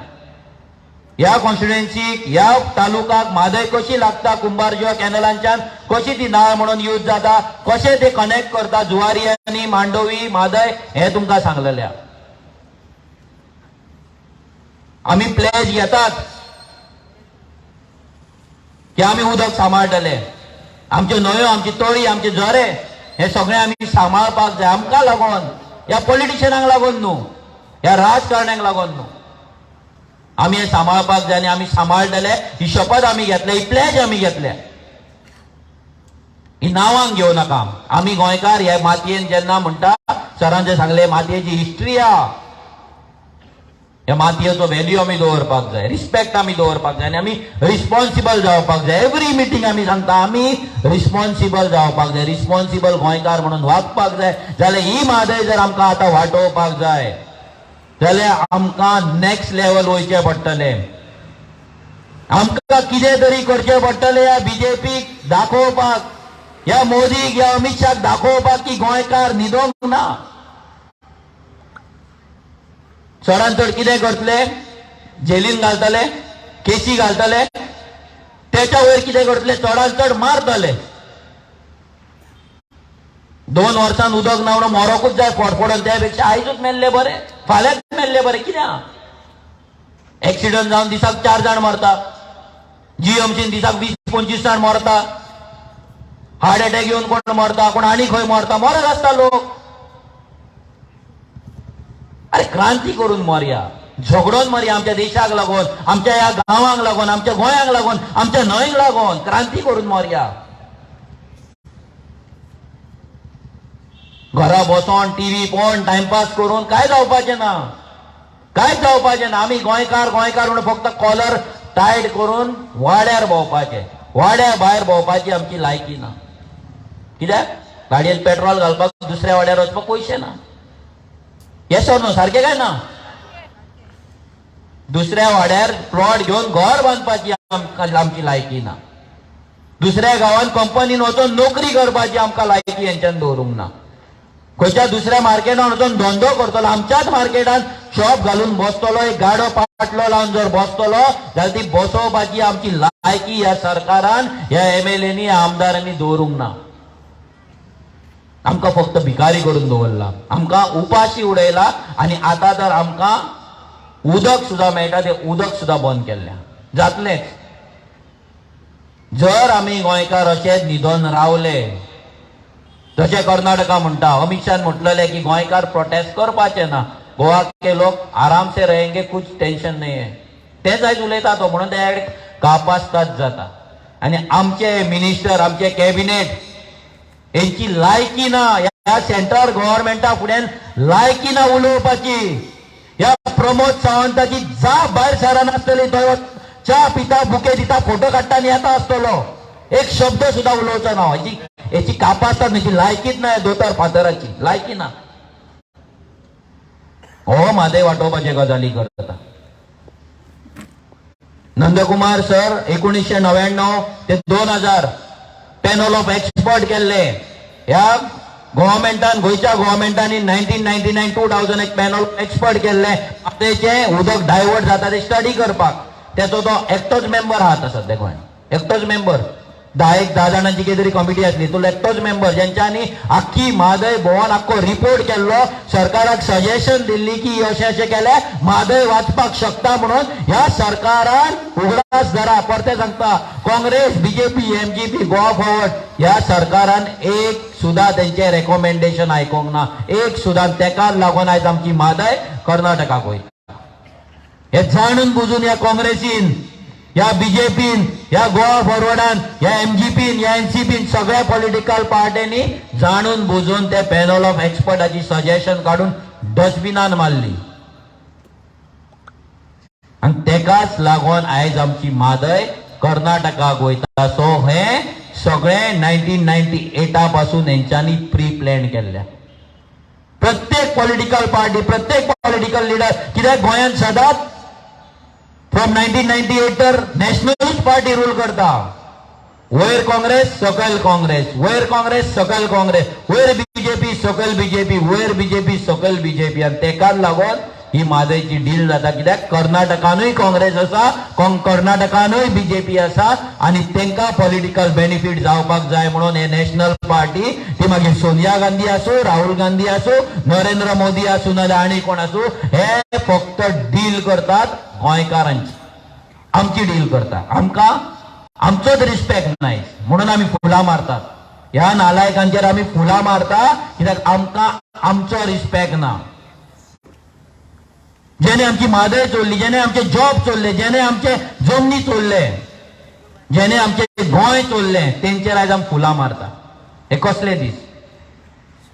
ह्या कॉन्स्टिट्युएन्सीक ह्या तालुकाक म्हादय कशी लागता कुंभारजुवा कॅनलांच्यान कशी ती नाळ म्हणून यूज जाता कशें ते कनेक्ट करता जुवारी आनी मांडोवी म्हादय हें तुमकां सांगलेलें आहा आमी प्लेज घेतात की आमी उदक सांबाळटले आमच्यो न्हंयो आमची तळी आमचे झरे हे सगळे आमी सांबाळपाक जाय आमकां लागून ह्या पॉलिटिशियनांक लागून न्हू ह्या राजकारण्यांक लागून न्हू आमी हे सांबाळपाक जाय आनी आमी सांबाळटले ही शपथ आमी घेतल्या ही प्लेज आमी घेतल्या ही नांवांक घेवं नाका आमी गोंयकार हे मातयेन जेन्ना म्हणटा सरान जे सांगले मातयेची हिस्ट्री आहा ह्या मातयेचो व्हॅल्यू आमी दवरपाक जाय रिस्पेक्ट आमी दवरपाक जाय आनी आमी रिस्पॉन्सिबल जावपाक जाय एवरी मिटींग आमी सांगता आमी रिस्पॉन्सिबल जावपाक जाय रिस्पॉन्सिबल गोंयकार म्हणून वागपाक जाय जाल्यार ही म्हादय जर आमकां आतां वाटोवपाक जाय जाल्यार आमकां नेक्स्ट लेवल वयचें पडटलें आमकां कितें तरी करचें पडटलें ह्या बीजेपीक दाखोवपाक ह्या मोदीक ह्या अमित शाक दाखोवपाक की गोंयकार न्हिदोंक ना चडांत चड कितें करतले जेलीन घालतले केसी घालतले त्याच्या वयर कितें करतले, चडांत चड मारतले. 2 वर्सान उदक ना म्हणून मोरोकूच जाय फडफडून, त्यापेक्षा आयजूच मेल्ले बरे, फाल्यांच मेल्ले बरे. कित्याक एक्सिडंट जावन दिसाक 4 जाण मरता, जीएमसीन दिसाक 20-25 जाण मरता, हार्ट अटॅक येवन कोण मरता, कोण आनी खंय मरता, मरत आसता लोक. अरे क्रांती करून मरया, झगडून मरया आमच्या देशाक लागून, आमच्या ह्या गांवांक लागून, आमच्या गोंयाक लागून, आमच्या न्हंयक लागून क्रांती करून मरया. घरा बसोन टीव्ही पळोवन टाइमपास करून काय जावपाचें ना, काय जावपाचें ना. आमी गोंयकार म्हणून फक्त कॉलर टायट करून वाड्यार भोंवपाचें, वाड्या भायर भोंवपाची आमची लायकी ना. कित्याक गाडयेन पेट्रोल घालपाक दुसऱ्या वाड्यार वचपाक पयशे ना. येस ऑर नो, सारकें काय ना. दुसऱ्या वाड्यार प्लॉट घेवन घर बांदपाची आमची लायकी ना. दुसऱ्या गांवांत कंपनीन वचून नोकरी करपाची आमकां लायकी हेंच्यान दवरूंक ना. खंयच्या दुसऱ्या मार्केटान वचून धंदो करतलो, आमच्याच मार्केटान शॉप घालून बसतलो, एक गाडो पाटलो लावन जर बसतलो जाल्यार ती बसोवपाची आमची लायकी ह्या सरकारान, ह्या MLAंनी, आमदारांनी दवरूंक ना. आमकां फक्त भिकारी करून दवरला, आमकां उपाशी उडयला. आनी आतां तर आमकां उदक सुद्धा मेळटा तें उदक सुद्धा बंद केल्लें. जातलेंच जर आमी गोंयकार अशेच न्हिदोन रावले. जशें कर्नाटका म्हणटा, अमित शान म्हटलेलें की गोंयकार प्रोटेस्ट करपाचें ना, गोवा के लोक आराम से रहेंगे, कुछ टेंशन नहीं है. तेच आयज उलयता तो, म्हणून त्या कापासताच जाता. आनी आमचे मिनिस्टर, आमचे कॅबिनेट हेंची लायकी ना, ह्या सेंट्रल गव्हर्नमेंटा फुड्यान लायकी ना उलोवपाची. ह्या प्रमोद सावंताची जाप भायर सरानासतली, थंय च्या पिता, बुके दिता, फोटो काडटा आनी येता आसतलो, एक शब्द सुद्धा उलोवचो ना. हेची कापासतात, हेची लायकीच ना, दोतोर फातराची लायकी ना. हो म्हादय वाटोवपाचे गजाली करता. नंदकुमार सर 1999 ते 2000 पॅनल ऑफ एक्सपर्ट केल्ले. ह्या गव्हर्मेंटान, गोंयच्या गव्हर्मेंटानी 1999-2000 एक पॅनल ऑफ एक्सपर्ट केल्ले म्हादयचे उदक डायवर्ट जाता ते स्टडी करपाक. त्याचो तो एकटोच मेंबर आहा सध्या गोंयांत, एकटोच मेंबर. 10 जाणांची कितें तरी कमिटी आसली, तो एकटोच मेंबर, ज्यांच्यांनी आख्खी म्हादय भोंवन आख्खो रिपोर्ट केल्लो, सरकाराक सजेशन दिल्ली की अशें अशें केलें म्हादय वाचपाक शकता म्हणून. ह्या सरकारान उगडास धरा, परते सांगता, Congress, BJP, MGP, Goa forward ह्या सरकारान एक सुद्धा तेंचे रेकमेंडेशन आयकोंक ना, एक सुद्धा. तेका लागून आयज आमची म्हादय कर्नाटकाक वयता. हे जाणून बुजून ह्या काँग्रेसीन, ह्या BJPन, ह्या गोवा फॉरवर्डान, ह्या MGPन, ह्या NCPन, सगळ्या पॉलिटिकल पार्ट्यांनी जाणून बुजून ते पॅनल ऑफ एक्सपर्टाची सजेशन काढून डस्टबिनान मारली. आणि तेकाच लागून आयज आमची म्हादय कर्नाटकाक वयता. सो हे सगळे 1998 पासून हेंच्यांनी प्री प्लॅन केल्ल्या. प्रत्येक पॉलिटिकल पार्टी, प्रत्येक पॉलिटिकल लिडर, कित्याक गोंयांत सदांच फ्रॉम 1998 तर नॅशनलिस्ट पार्टी रूल करता. वयर काँग्रेस, सकयल काँग्रेस, वयर काँग्रेस, सकयल काँग्रेस, वयर BJP, सकयल BJP, वयर BJP, सकयल BJP. आणि तेकाच लागून ही म्हादयची डील जाता. कित्याक कर्नाटकानूय काँग्रेस आसा, कर्नाटकानूय BJP आसा, आणि तेंका पॉलिटिकल बेनिफिट जावपाक जाय म्हणून हे नॅशनल पार्टी, ती मागीर सोनिया गांधी आसूं, राहुल गांधी आसूं, नरेंद्र मोदी आसूं, नाल्यार आनी कोण आसूं, हे फक्त डील करतात गोंयकारांची, आमची डील करता. आमकां आमचोच रिस्पेक्ट नाय म्हणून आमी फुलां मारतात. ह्या नालायकांचेर आमी फुलां मारता कित्याक आमकां आमचो रिस्पेक्ट ना. जेणे आमची म्हादय चोरली, जेणे आमचे जॉब चोरले, जेणे आमचे जमनी चोरले, जेणे आमचे गोंय चोरले, तेंचेर आयज आमी फुलां मारता. हे कसले दीस?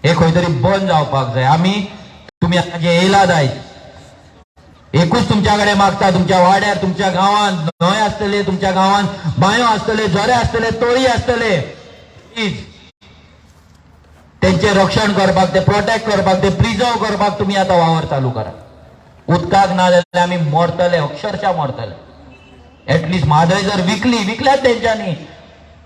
हे खंय तरी बंद जावपाक जाय. आमी, तुमी आतां जे येयलात आयज, एकूच तुमच्या कडेन मागता, तुमच्या वाड्यार, तुमच्या गांवांत न्हंय आसतले, तुमच्या गांवांत बांयो आसतले, झरे आसतले, तळी आसतले, प्लीज तेंचे रक्षण करपाक, ते प्रोटेक्ट करपाक, ते प्रिजर्व करपाक तुमी आतां वावर चालू करा. उदकाक ना जाल्यार आमी मरतले, अक्षरशः मरतले. एटलिस्ट म्हादय जर विकल्यात तेंच्यांनी.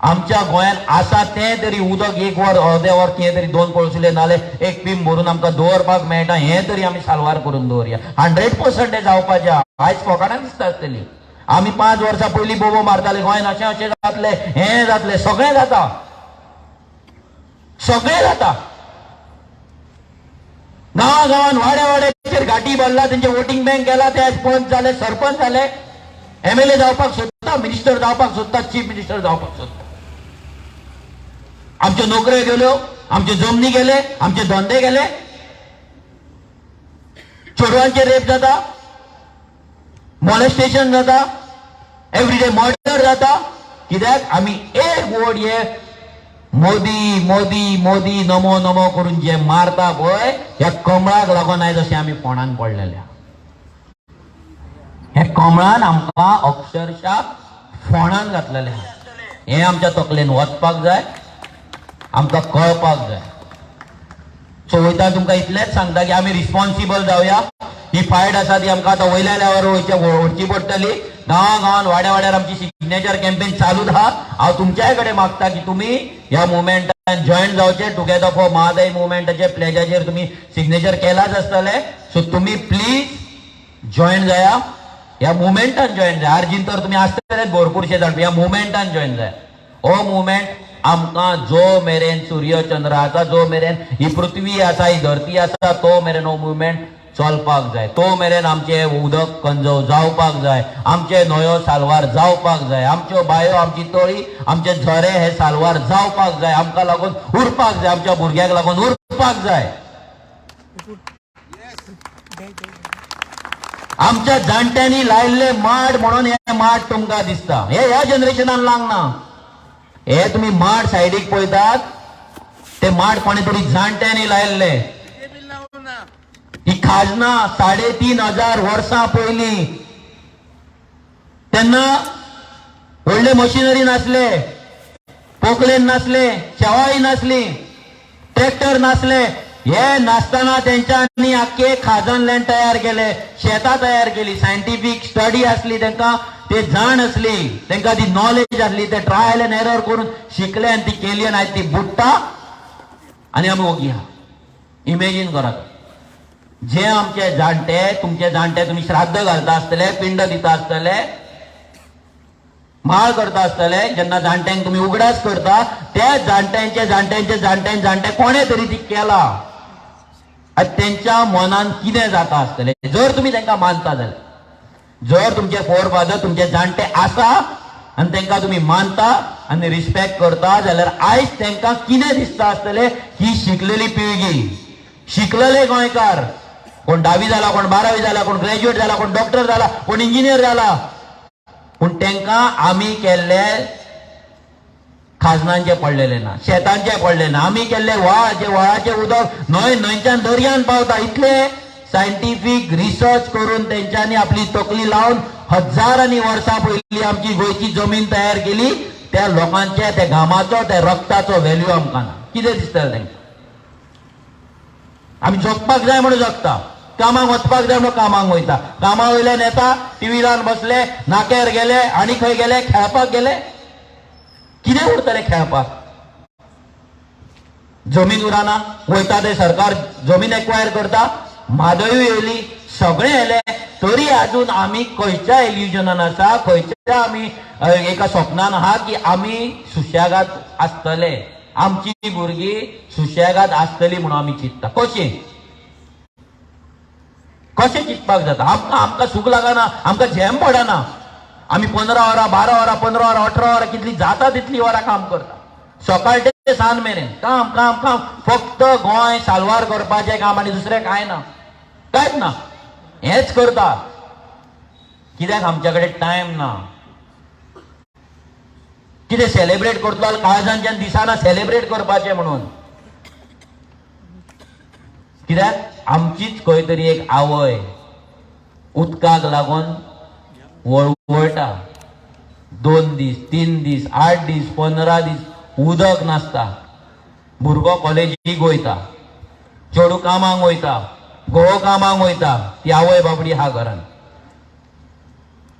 आमच्या गोंयांत आसा तें तरी उदक एक वर, अर्दे वर, कितें तरी 2 पळसुले नाले एक पिंप भरून आमकां दवरपाक मेळटा, हें तरी आमी साल्वार करून दवरया. 100% जावपाचें आयज फकाणां दिसता आसतली. आम्ही 5 वर्सां पयलीं बोबो मारताले गोंयान अशें अशें जातले हें जातले सगळें जाता गांवान वाड्या वाड्याचेर घाटी भरला तेंचे वोटींग बँक गेला ते पंच जाले सरपंच जाले MLA जावपाक सोदता मिनिस्टर जावपाक सोदता चीफ मिनिस्टर जावपाक सोदता आमच्यो नोकऱ्यो गेल्यो आमच्यो जमनी गेले आमचे धंदे गेले चेडवांचे रेप जाता मॉलेस्टेशन जाता एवरीडे मर्डर जाता कित्याक आमी एक वोट हे मोदी मोदी मोदी नमो नमो करून जे मारता पळय ह्या कमळाक लागून आयज अशें आमी फोंडान पडलेले हे कमळान आमकां अक्षरशः फोंडान घातलेले हे आमच्या तकलेन वचपाक जाय आमकां कळपाक जाय सो वयता तुमकां इतलेंच सांगता की आमी रिस्पॉन्सिबल जावया ही फायट आसा ती आमकां आतां वयल्या लेवलार व्हरची पडटली गांवान वाड्या वाड्यार आमची सिग्नेचर कॅम्पेन चालूच आहा हांव तुमच्याय कडेन मागता की तुमी ह्या मुवमेंटान जॉईन जावचे टुगेदर फॉर महादाई मुवमेंटाचे प्लेजाचेर तुमी सिग्नेचर केलाच आसतले सो तुमी प्लीज जॉईन जाया ह्या मुवमेंटान जॉईन जाय आर्जीन तर तुमी आसतलेच भरपूरशे जाण ह्या मुवमेंटान जॉईन जाय हो मुवमेंट आमकां जो मेरेन सूर्य चंद्र आसा जो मेरेन ही पृथ्वी आसा ही धरती आसा तो मेरेन हो मुवमेंट चलपाक जाय तो मेरेन आमचे उदक कंजव जावपाक जाय आमचे न्हंयो साल्वार जावपाक जाय आमच्यो बांयो आमची तळी आमचे झरे हे साल्वार जावपाक जाय आमकां लागून उरपाक जाय आमच्या भुरग्यांक लागून उरपाक जाय आमच्या जाणट्यांनी लायल्ले माड म्हणून हे माड तुमकां दिसता हे ह्या जनरेशनान लागना हे तुम्ही माड सायडीक पळयतात ते माड कोणी तरी जाणट्यांनी लायल्ले ही खाजना 3,500 वर्सां पयलीं तेन्ना व्हडले मशिनरी नासले पोकलेन नासले शेवाळी नासली ट्रॅक्टर नासले हे नासतना तेंच्यांनी आख्खे खाजन लँड तयार केले शेतां तयार केली सायंटिफीक स्टडी आसली तेंकां ते जाण असली तेंकां ती नॉलेज आसली ते ट्रायल एंड एरर करून शिकले आनी ती केली आनी आयज ती बुडटा आनी आमी ओगी आहा इमेजीन करात जे आमचे जाणटे तुमचे जाणटे तुमी श्राद्ध घालता आसतले पिंड दिता आसतले माळ करता आसतले जेन्ना जाणट्यांक तुमी उगडास करता त्या जाणट्यांचे जाणट्यांचे जाणट्यान जाणटे कोणे तरी ती केला तेंच्या मनान कितें जाता आसतले जर तुमी तांकां मानता जाल्यार जर तुमचे फोरफादर तुमचे जाणटे आसा आनी तांकां तुमी मानता आनी रिस्पेक्ट करता जाल्यार आयज तांकां कितें दिसता आसतले ही शिकलेली पिळगी शिकलेले गोंयकार कोण 10वी जाला कोण 12वी जाला कोण ग्रॅज्युएट जाला कोण डॉक्टर जाला कोण इंजिनियर जाला पूण तांकां आमी केल्ले खाजनांचे पडलेले ना शेतांचे पडले ना आमी केल्ले व्हाळ जे व्हाळाचे उदक न्हंयच्यान दर्यान पावता इतले सायंटिफीक रिसर्च करून तेंच्यांनी आपली तकली लावन हजारांनी वर्सां पयलीं आमची गोंयची जमीन तयार केली त्या लोकांचे त्या घामाचो त्या रक्ताचो व्हॅल्यू आमकां ना कितें दिसतलें तांकां आमी जगपाक जाय म्हणून जगता कामाक वचपाक जाय म्हणून कामाक वयता कामा वयल्यान येता टीव्ही लावन बसले नाक्यार गेले आनी खंय गेले खेळपाक गेले कितें उरतले खेळपाक जमीन उरना वयता ते सरकार जमीन एक्वायर करता म्हादयूय येयली सगळे येले तरी आजून आमी खंयच्या इल्युजनान आसा खंयच्या आमी एका स्वप्नान आहा की आमी सुशेगाद आसतले आमची भुरगीं सुशेगाद आसतली म्हणून आमी चिंतता कशें चिंतपाक जाता आमकां सूख लागना आमकां झेम पडना आमी 15 वरां 12 वरां 15 वरां 18 वरां कितली जाता तितली वरां काम करता सकाळ ते सांज मेरेन काम काम काम फक्त गोंय साल्वार करपाचें काम आनी दुसरें कांय ना कांयच ना हेच करता कित्याक आमच्या कडेन टायम ना कितें सेलेब्रेट करतलो काळजांच्या दिसाना सेलेब्रेट करपाचें म्हणून कित्याक आमचीच खंय तरी एक आवय उदकाक लागून वळवळटा 2 दीस 3 दीस 8 दीस 15 दीस उदक नासता भुरगो कॉलेजीक वयता चेडूं कामाक वयता घोव कामाक वयता ती आवय बाबडी हा घरान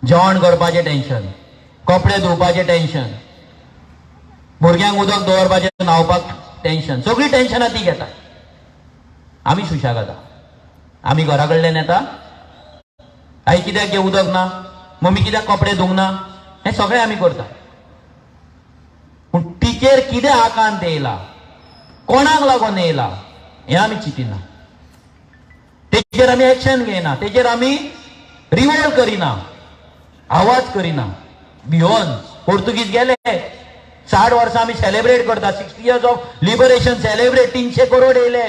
जेवण करपाचें टेन्शन कपडे धुवपाचें टेन्शन भुरग्यांक उदक दवरपाचें न्हावपाक टेन्शन सगळी टेन्शनां ती घेता आमी सुशेगाद आमी घरा कडल्यान येता आई कित्याक गे उदक ना मम्मी कित्याक कपडे धुवंक ना, हे सगळे आमी करता. पूण टिचेर कितें आकांत येयला, कोणाक लागून येयला हे आमी चिंतिना. तेचेर आमी एक्शन घेयना, तेचेर आमी रिवोल्ट करिना, आवाज करिना. भिवन पोर्तुगीज गेले, 60 वर्सां आमी सेलिब्रेट करता, 60 years of liberation celebrate, 300 crore येयले.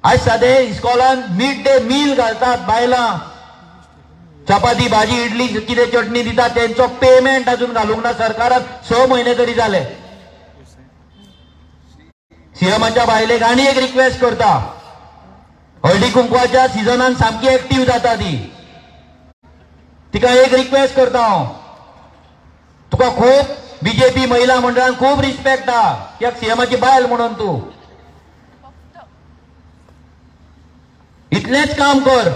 आज सादे इस्कॉलान मिड डे मील घालतात बायलां, चपाती भाजी इडली कितें चटणी दितात, तेंचो पेमेंट अजून घालूंक ना सरकारान. 6 महिने तरी जाले. सीएमाच्या बायलेक आनी एक रिक्वेस्ट करता, हळदी कुंकवाच्या सिजनान सामकी एक्टीव जाता ती, तिका एक रिक्वेस्ट करता हांव, तुका खूप बीजेपी महिला मंडळान खूप रिस्पेक्ट हा, कित्याक सीएमाची बायल म्हणून तू इतलेंच काम कर.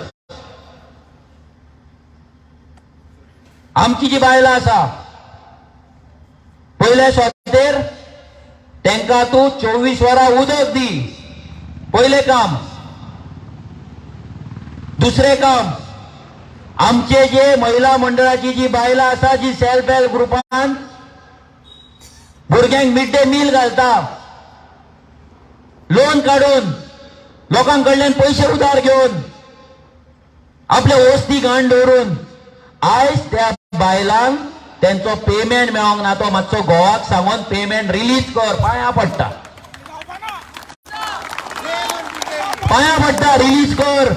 आमची जी बायलां आसा पयले स्वतेर तेंका तू 24 वरां उदक दी, पयले काम. दुसरे काम, आमचे जे महिला मंडळाची जी बायलां आसा, जी सेल्फ हेल्प ग्रुपान भुरग्यांक मिड डे मील घालता, लोन काढून लोकांकडल्यान पैसे उधार घेवन आपले वस्ती घाण दवरून आयज त्या बायलांक त्यांचो पेमेंट मेळोंक ना. तो मातसो गोवाक सांगून पेमेंट रिलीज कर, पांयां पडटा, पांयां पडटा, रिलीज कर.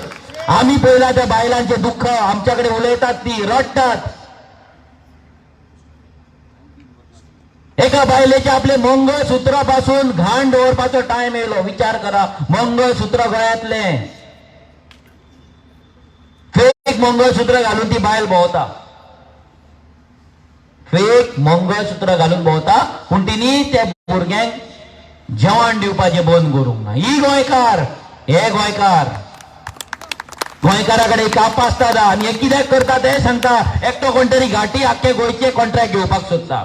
आम्ही पळयला त्या बायलांचे दुःख, आमच्याकडे उलयतात, ती रडतात. एका बायलेचे आपले मंगळसूत्रापासून घाण दवरपाचो टाइम येयलो. विचार करा, मंगळसूत्र गळ्यातले फेक मंगळसूत्र घालून ती बायल भोंवता, फेक मंगळसूत्र घालून भोंवता, पूण तिणी त्या भुरग्यांक जेवण दिवपाचे बंद करूंक ना. ही गोंयकार, हे गोंयकार, गोंयकारा कडेन कापासतात आनी हे कित्याक करता ते सांगता. एकटो कोण तरी घाटी आख्खे गोंयचे कॉन्ट्रॅक्ट घेवपाक सोदता,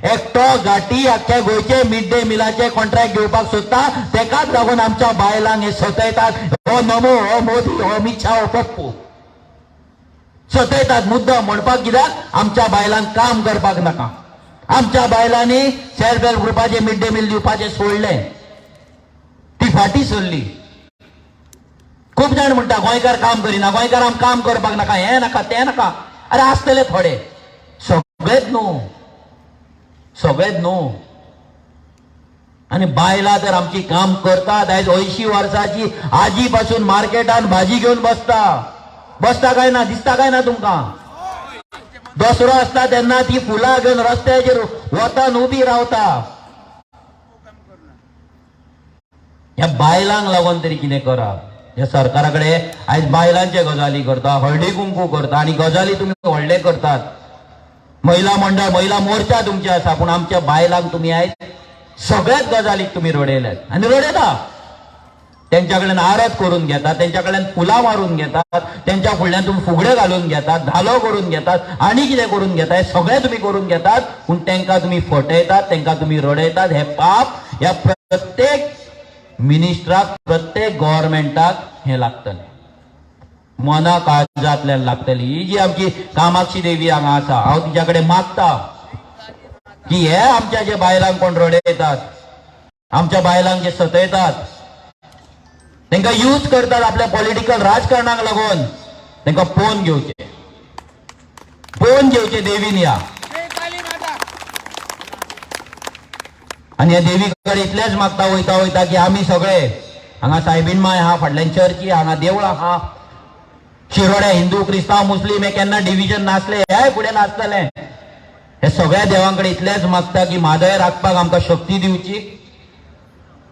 एकटो घाटी आख्खे गोंयचे मिड डे मिलाचे कॉन्ट्रॅक्ट घेवपाक सोदता. तेकाच लागून आमच्या बायलांक हे सतयतात. हो नमो, हो मोदी, हो अमित शाह, हो पप्पू सतयतात मुद्दम. म्हणपाक कित्याक आमच्या बायलांक काम करपाक नाका. आमच्या बायलांनी सेल्फ हेल्प ग्रुपाचे मिड डे मील दिवपाचे सोडले, ती फाटी सरली. खूप जाण म्हणटा गोंयकार काम करिना, गोंयकारांक काम करपाक नाका, हे नाका ते नाका. अरे आसतले थोडे, सगळेच न्हू, सगळेच न्हू. आणि बायलां तर आमची काम करतात. आयज 80 वर्साची आजी पासून मार्केटान भाजी घेऊन बसता काय ना, दिसता काय ना तुमका. दसरो असता तेन्ना ती फुलां घेऊन रस्त्याचेर वतान उबी रावता. ह्या बायलांक लागून तरी कितें करप. ह्या सरकाराकडे आयज बायलांचे गजाली करता, हळदी कुंकू करता आनी गजाली तुमी व्हडले करतात. महिला मंडळ, महिला मोर्चा तुमचे आसा, पूण आमच्या बायलांक तुमी आयज सगळ्याच गजालीक तुमी रडयल्यात आनी रडयता. त्यांच्या कडल्यान आरत करून घेतात, त्यांच्या कडल्यान फुलां मारून घेतात, त्यांच्या फुडल्यान तुम्ही फुगडे घालून घेतात, धालो करून घेतात, आनी कितें करून घेतात, हे सगळे तुम्ही करून घेतात. पूण तेंकां तुमी फटयतात, तेंकां तुमी रडयतात. हे पाप ह्या प्रत्येक मिनिस्टराक, प्रत्येक गव्हर्नमेंटाक हे लागतले, मना काळजांतल्यान लागतली. ही जी आमची कामाक्षी देवी हांगा आसा, हांव तिच्या कडेन मागता की हे आमच्या जे बायलांक कोण रडयतात, आमच्या बायलांक जे सतयतात, तांकां यूज करतात आपल्या पॉलिटिकल राजकारणाक लागून, तांकां पोवन घेवचे, पोवन घेवचे देवीन या. आणि या देवी कडे इतलेच मागता वयता वयता की आमी सगळे हांगा सायबीण माय आहा, फाटल्यान चर्ची हांगा देवळां आहा, शिरोड्या हिंदू क्रिस्तांव मुस्लीम हे केन्ना डिव्हिजन नासले, हे फुडें नासतले. हे सगळ्या देवांकडे इतलेच मागता की म्हादय राखपाक आमकां शक्ती दिवची.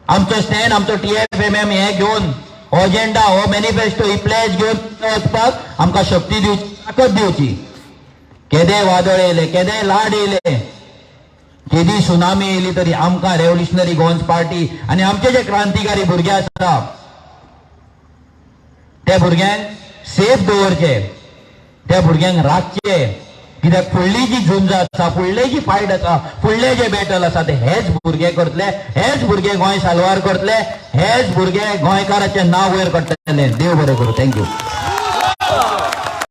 आमचो स्टँड, आमचो TFMM हे घेवन, हो एजेंडा, हो मॅनिफेस्टो, ही प्लेज घेवन वचपाक आमकां शक्ती दिवची, ताकद दिवची. केदे वादळ येयले, केदे लाड येयले, केदी सुनामी येयली तरी आमकां रेव्होल्युशनरी गोवन्स पार्टी आनी आमचे जे क्रांतिकारी भुरगे आसा त्या भुरग्यांक सेफ दवरचे, त्या भुरग्यांक राखचे. कित्याक फुडली जी झुंज आसा, फुडले जी फायट आसा, फुडले जे बॅटल आसा ते हेच भुरगे करतले, हेच भुरगे गोंय साल्वार करतले, हेच भुरगे गोंयकाराचें नांव वयर काडटले. देव बरें करूं. थँक्यू.